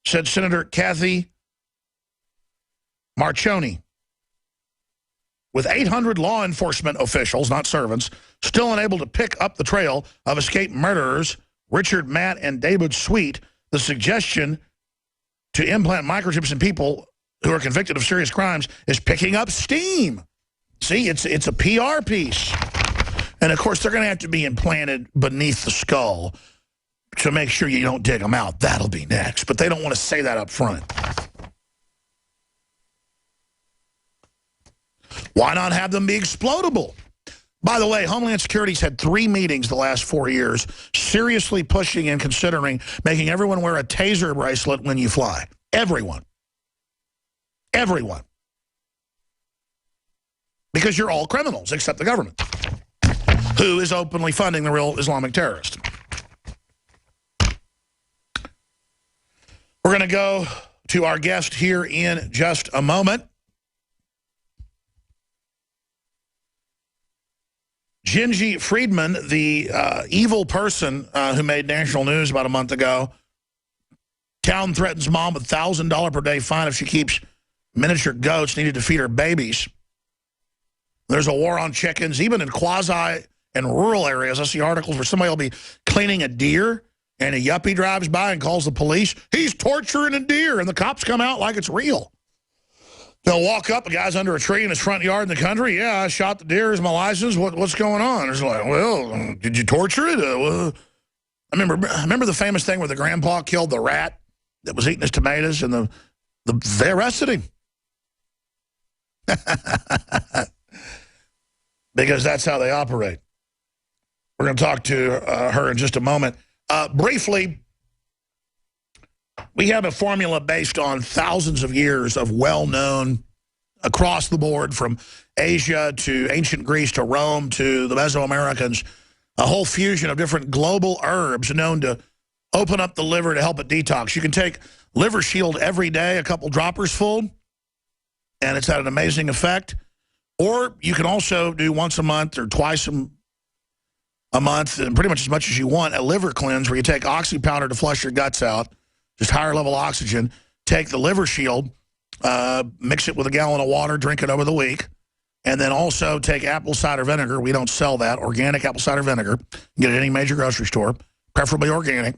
said Senator Kathy Marcioni. With 800 law enforcement officials, not servants, still unable to pick up the trail of escaped murderers Richard, Matt, and David Sweet, the suggestion to implant microchips in people who are convicted of serious crimes is picking up steam. See, it's a PR piece. And, of course, they're going to have to be implanted beneath the skull to make sure you don't dig them out. That'll be next. But they don't want to say that up front. Why not have them be explodable? By the way, Homeland Security's had 3 meetings the last 4 years, seriously pushing and considering making everyone wear a taser bracelet when you fly. Everyone. Everyone. Because you're all criminals, except the government, who is openly funding the real Islamic terrorists. We're going to go to our guest here in just a moment. Gingy Friedman, the evil person who made national news about a month ago, town threatens mom with $1,000 per day fine if she keeps miniature goats needed to feed her babies. There's a war on chickens, even in quasi and rural areas. I see articles where somebody will be cleaning a deer, and a yuppie drives by and calls the police. He's torturing a deer, and the cops come out like it's real. They'll walk up, a guy's under a tree in his front yard in the country. Yeah, I shot the deer. Is my license? What's going on? It's like, well, did you torture it? I remember the famous thing where the grandpa killed the rat that was eating his tomatoes, and they arrested him. Because that's how they operate. We're going to talk to her in just a moment. Briefly, we have a formula based on thousands of years of well-known, across the board, from Asia to ancient Greece to Rome to the Mesoamericans, a whole fusion of different global herbs known to open up the liver to help it detox. You can take Liver Shield every day, a couple droppers full, and it's had an amazing effect. Or you can also do once a month or twice a month, and pretty much as much as you want, a liver cleanse where you take oxy powder to flush your guts out, just higher level oxygen, take the Liver Shield, mix it with a gallon of water, drink it over the week, and then also take apple cider vinegar. We don't sell that. Organic apple cider vinegar. You can get it at any major grocery store, preferably organic.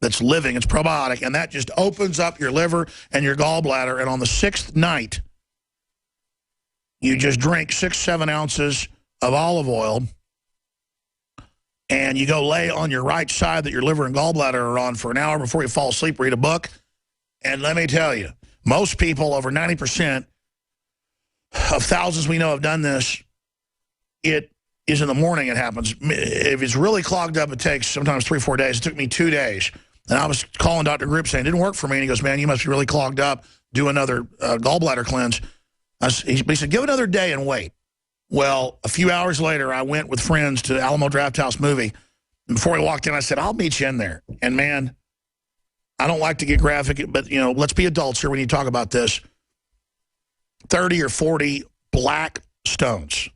That's living. It's probiotic. And that just opens up your liver and your gallbladder. And on the 6th night, you just drink 6-7 ounces of olive oil, and you go lay on your right side that your liver and gallbladder are on for an hour before you fall asleep, read a book. And let me tell you, most people, over 90% of thousands we know have done this. It is in the morning it happens. If it's really clogged up, it takes sometimes 3-4 days. It took me 2 days. And I was calling Dr. Group saying, it didn't work for me. And he goes, man, you must be really clogged up. Do another gallbladder cleanse. He said, give it another day and wait. Well, a few hours later, I went with friends to Alamo Drafthouse movie. And before we walked in, I said, I'll meet you in there. And, man, I don't like to get graphic, but, you know, let's be adults here when you talk about this. 30 or 40 black stones.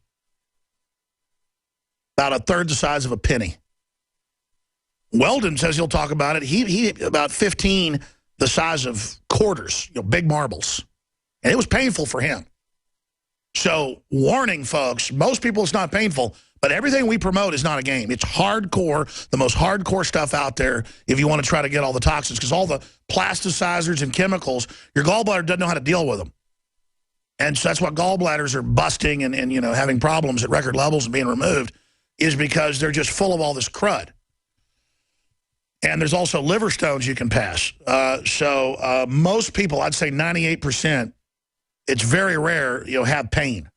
About a third the size of a penny. Weldon says he'll talk about it. He about 15 the size of quarters, you know, big marbles. And it was painful for him. So, warning, folks, most people it's not painful, but everything we promote is not a game. It's hardcore, the most hardcore stuff out there if you want to try to get all the toxins, because all the plasticizers and chemicals, your gallbladder doesn't know how to deal with them. And so that's why gallbladders are busting and you know, having problems at record levels and being removed, is because they're just full of all this crud. And there's also liver stones you can pass. So most people, I'd say 98%, it's very rare, you know, have pain.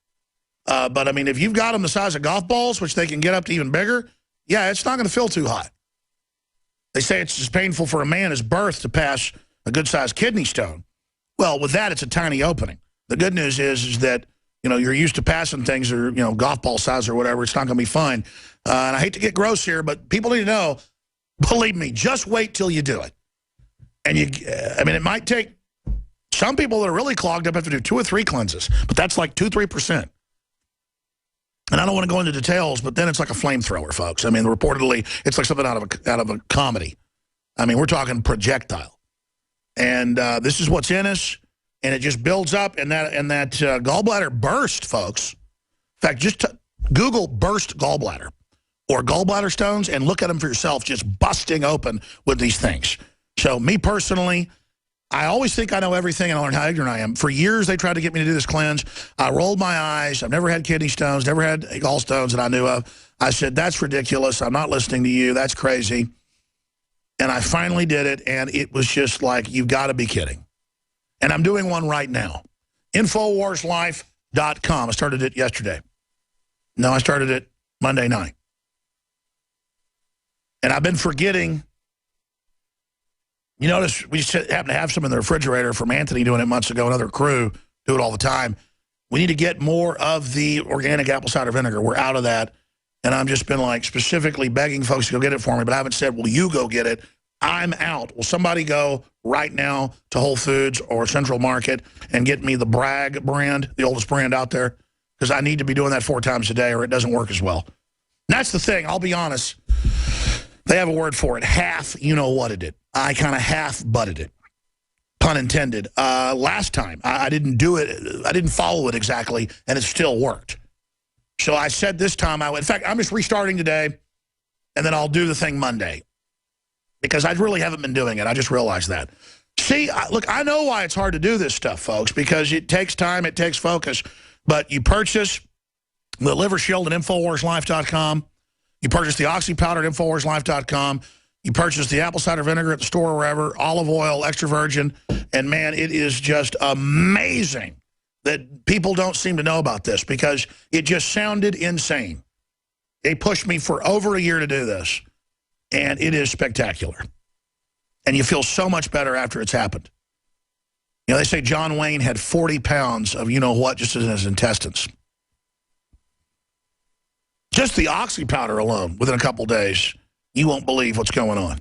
But, I mean, if you've got them the size of golf balls, which they can get up to even bigger, yeah, it's not going to feel too hot. They say it's as painful for a man as birth to pass a good-sized kidney stone. Well, with that, it's a tiny opening. The good news is that, you know, you're used to passing things that are, you know, golf ball size or whatever. It's not going to be fine. And I hate to get gross here, but people need to know, believe me, just wait till you do it. And I mean, it might take, some people that are really clogged up have to do 2 or 3 cleanses, but that's like 2-3%. And I don't want to go into details, but then it's like a flamethrower, folks. I mean, reportedly, it's like something out of a comedy. I mean, we're talking projectile. And this is what's in us, and it just builds up, and that gallbladder burst, folks. In fact, just Google burst gallbladder or gallbladder stones and look at them for yourself, just busting open with these things. So me personally, I always think I know everything, and I learned how ignorant I am. For years, they tried to get me to do this cleanse. I rolled my eyes. I've never had kidney stones, never had gallstones that I knew of. I said, that's ridiculous. I'm not listening to you. That's crazy. And I finally did it, and it was just like, you've got to be kidding. And I'm doing one right now. InfoWarsLife.com. I started it yesterday. No, I started it Monday night. And I've been forgetting. You notice we just happen to have some in the refrigerator from Anthony doing it months ago. Another crew do it all the time. We need to get more of the organic apple cider vinegar. We're out of that. And I've just been like specifically begging folks to go get it for me, but I haven't said, will you go get it? I'm out. Will somebody go right now to Whole Foods or Central Market and get me the Bragg brand, the oldest brand out there? Because I need to be doing that 4 times a day or it doesn't work as well. And that's the thing. I'll be honest. They have a word for it. Half, you know what it did. I kind of half-butted it. Pun intended. Last time, I didn't do it. I didn't follow it exactly, and it still worked. So I said this time, in fact, I'm just restarting today, and then I'll do the thing Monday. Because I really haven't been doing it. I just realized that. See, look, I know why it's hard to do this stuff, folks, because it takes time, it takes focus. But you purchase the Liver Shield at InfoWarsLife.com. You purchase the Oxy Powder at InfoWarsLife.com. You purchase the apple cider vinegar at the store or wherever, olive oil, extra virgin. And, man, it is just amazing that people don't seem to know about this because it just sounded insane. They pushed me for over a year to do this, and it is spectacular. And you feel so much better after it's happened. You know, they say John Wayne had 40 pounds of you-know-what just in his intestines. Just the Oxy powder alone, within a couple days, you won't believe what's going on.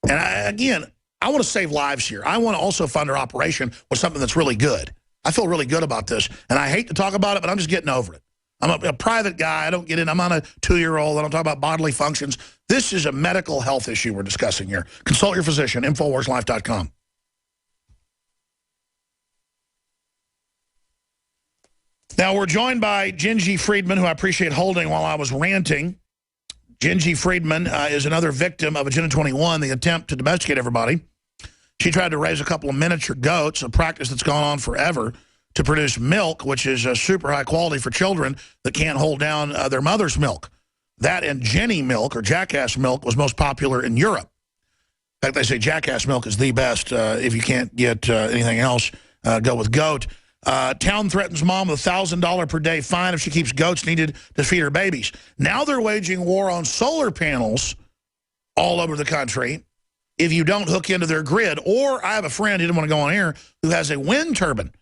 And again, I want to save lives here. I want to also fund our operation with something that's really good. I feel really good about this. And I hate to talk about it, but I'm just getting over it. I'm a private guy. I don't get in. I'm on a 2-year-old. I don't talk about bodily functions. This is a medical health issue we're discussing here. Consult your physician, InfoWarsLife.com. Now, we're joined by Gingy Friedman, who I appreciate holding while I was ranting. Gingy Friedman is another victim of Agenda 21, the attempt to domesticate everybody. She tried to raise a couple of miniature goats, a practice that's gone on forever, to produce milk, which is super high quality for children that can't hold down their mother's milk. That and Jenny milk, or jackass milk, was most popular in Europe. In fact, they say jackass milk is the best. If you can't get anything else, go with goat. Town threatens mom with a $1,000 per day fine if she keeps goats needed to feed her babies. Now they're waging war on solar panels all over the country if you don't hook into their grid. Or I have a friend, he didn't want to go on air, who has a wind turbine.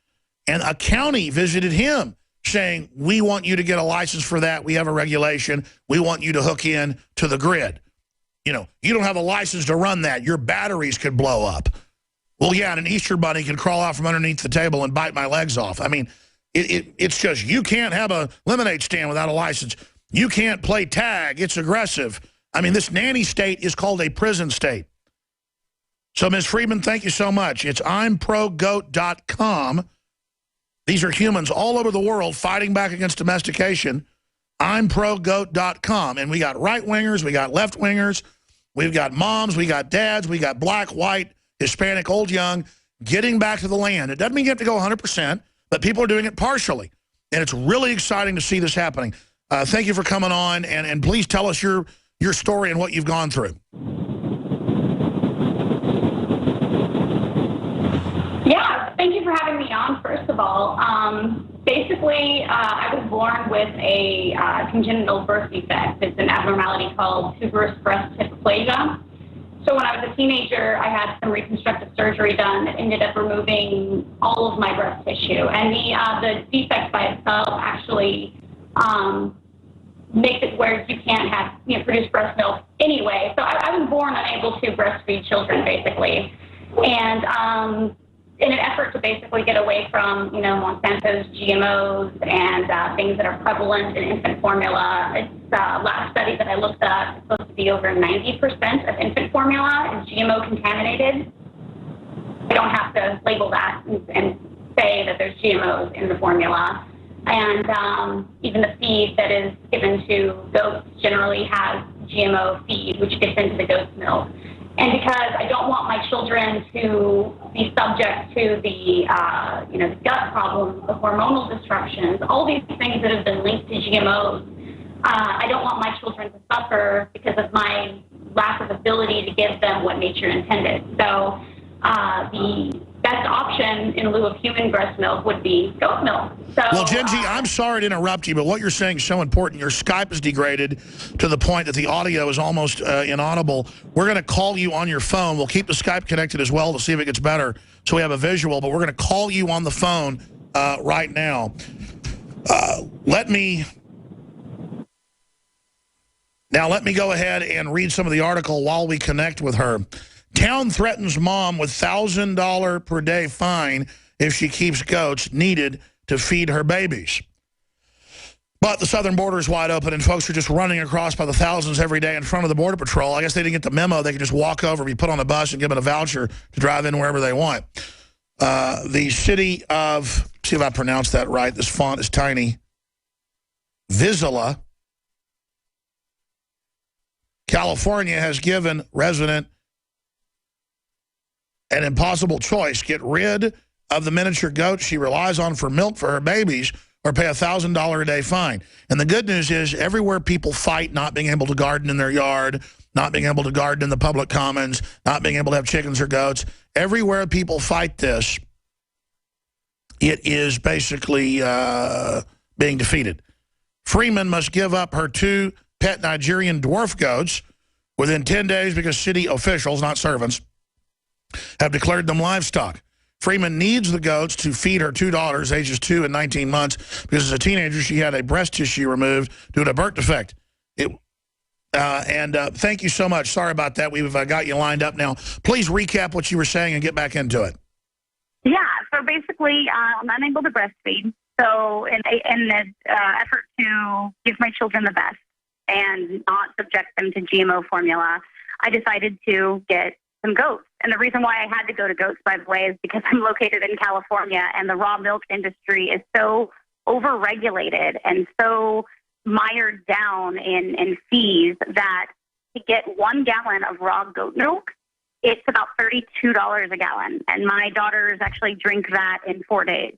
And a county visited him saying, we want you to get a license for that. We have a regulation. We want you to hook in to the grid. You know, you don't have a license to run that. Your batteries could blow up. Well, yeah, and an Easter bunny can crawl out from underneath the table and bite my legs off. I mean, it's just, you can't have a lemonade stand without a license. You can't play tag. It's aggressive. I mean, this nanny state is called a prison state. So, Ms. Friedman, thank you so much. It's I'mProGoat.com. These are humans all over the world fighting back against domestication. I'mProGoat.com. And we got right-wingers, we got left-wingers, we've got moms, we got dads, we got black, white, Hispanic, old, young, getting back to the land. It doesn't mean you have to go 100%, but people are doing it partially. And it's really exciting to see this happening. Thank you for coming on, and please tell us your story and what you've gone through. Yeah, thank you for having me on, first of all. Basically, I was born with a congenital birth defect. It's an abnormality called tuberous breast hypoplasia. So when I was a teenager, I had some reconstructive surgery done that ended up removing all of my breast tissue. And the defect by itself actually makes it where you can't have, produce breast milk anyway. So I was born unable to breastfeed children, basically. And in an effort to basically get away from, Monsanto's GMOs and things that are prevalent in infant formula, last study that I looked at, it's supposed to be over 90% of infant formula is GMO contaminated. we don't have to label that and say that there's GMOs in the formula. And even the feed that is given to goats generally has GMO feed, which gets into the goat's milk. And because I don't want my children to be subject to the gut problems, the hormonal disruptions, all these things that have been linked to GMOs, I don't want my children to suffer because of my lack of ability to give them what nature intended. So the best option in lieu of human breast milk would be goat milk. So, well, Genji, I'm sorry to interrupt you, but what you're saying is so important. Your Skype is degraded to the point that the audio is almost inaudible. We're going to call you on your phone. We'll keep the Skype connected as well to see if it gets better so we have a visual, but we're going to call you on the phone right now. Let me go ahead and read some of the article while we connect with her. Town threatens mom with $1,000 per day fine if she keeps goats needed to feed her babies. But the southern border is wide open, and folks are just running across by the thousands every day in front of the Border Patrol. I guess they didn't get the memo. They could just walk over, be put on a bus, and give them a voucher to drive in wherever they want. The city of, see if I pronounced that right, this font is tiny, Vizsla, California, has given resident an impossible choice: get rid of the miniature goat she relies on for milk for her babies, or pay a $1,000 a day fine. And the good news is, everywhere people fight not being able to garden in their yard, not being able to garden in the public commons, not being able to have chickens or goats, everywhere people fight this, it is basically being defeated. Freeman must give up her 2 pet Nigerian dwarf goats within 10 days because city officials, not servants, have declared them livestock. Freeman needs the goats to feed her 2 daughters, ages 2 and 19 months, because as a teenager she had a breast tissue removed due to a birth defect. Thank you so much. Sorry about that. We've got you lined up now. Please recap what you were saying and get back into it. Yeah, so basically I'm unable to breastfeed. So in the effort to give my children the best and not subject them to GMO formula, I decided to get some goats. And the reason why I had to go to goats, by the way, is because I'm located in California, and the raw milk industry is so overregulated and so mired down in fees that to get 1 gallon of raw goat milk, it's about $32 a gallon. And my daughters actually drink that in 4 days.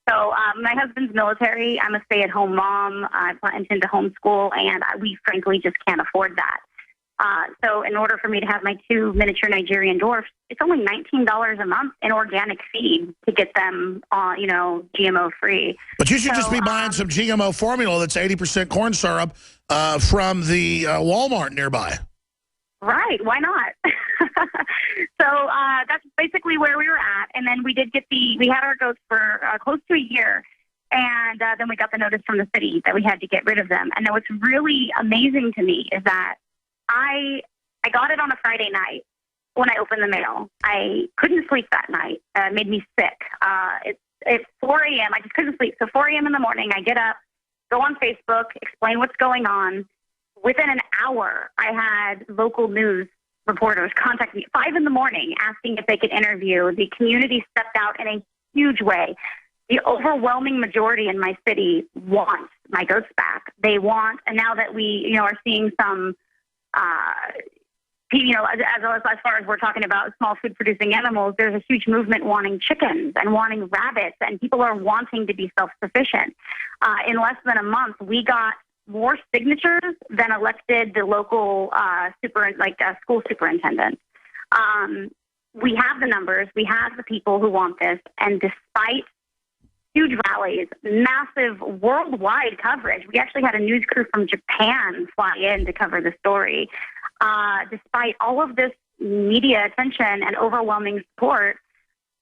So my husband's military. I'm a stay-at-home mom. I intend to homeschool, and we frankly just can't afford that. So in order for me to have my 2 miniature Nigerian dwarfs, it's only $19 a month in organic feed to get them, GMO-free. But you should just be buying some GMO formula that's 80% corn syrup from the Walmart nearby. Right. Why not? So that's basically where we were at. And then we had our goats for close to a year. And then we got the notice from the city that we had to get rid of them. And then what's really amazing to me is that I got it on a Friday night when I opened the mail. I couldn't sleep that night. It made me sick. It's 4 a.m. I just couldn't sleep. So 4 a.m. in the morning, I get up, go on Facebook, explain what's going on. Within an hour, I had local news reporters contact me at 5 in the morning asking if they could interview. The community stepped out in a huge way. The overwhelming majority in my city want my goats back. They want, and now that we, are seeing some as far as we're talking about small food producing animals, there's a huge movement wanting chickens and wanting rabbits, and people are wanting to be self-sufficient. In less than a month, we got more signatures than elected the local school superintendent. We have the numbers. We have the people who want this, and despite huge rallies, massive worldwide coverage. We actually had a news crew from Japan fly in to cover the story. Despite all of this media attention and overwhelming support,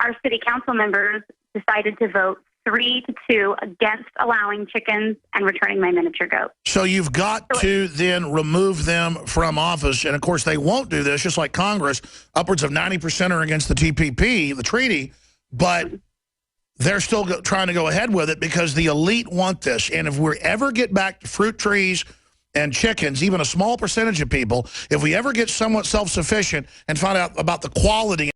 our city council members decided to vote 3-2 against allowing chickens and returning my miniature goat. So you've got to then remove them from office. And, of course, they won't do this, just like Congress. Upwards of 90% are against the TPP, the treaty, but they're still trying to go ahead with it because the elite want this. And if we ever get back to fruit trees and chickens, even a small percentage of people, if we ever get somewhat self-sufficient and find out about the quality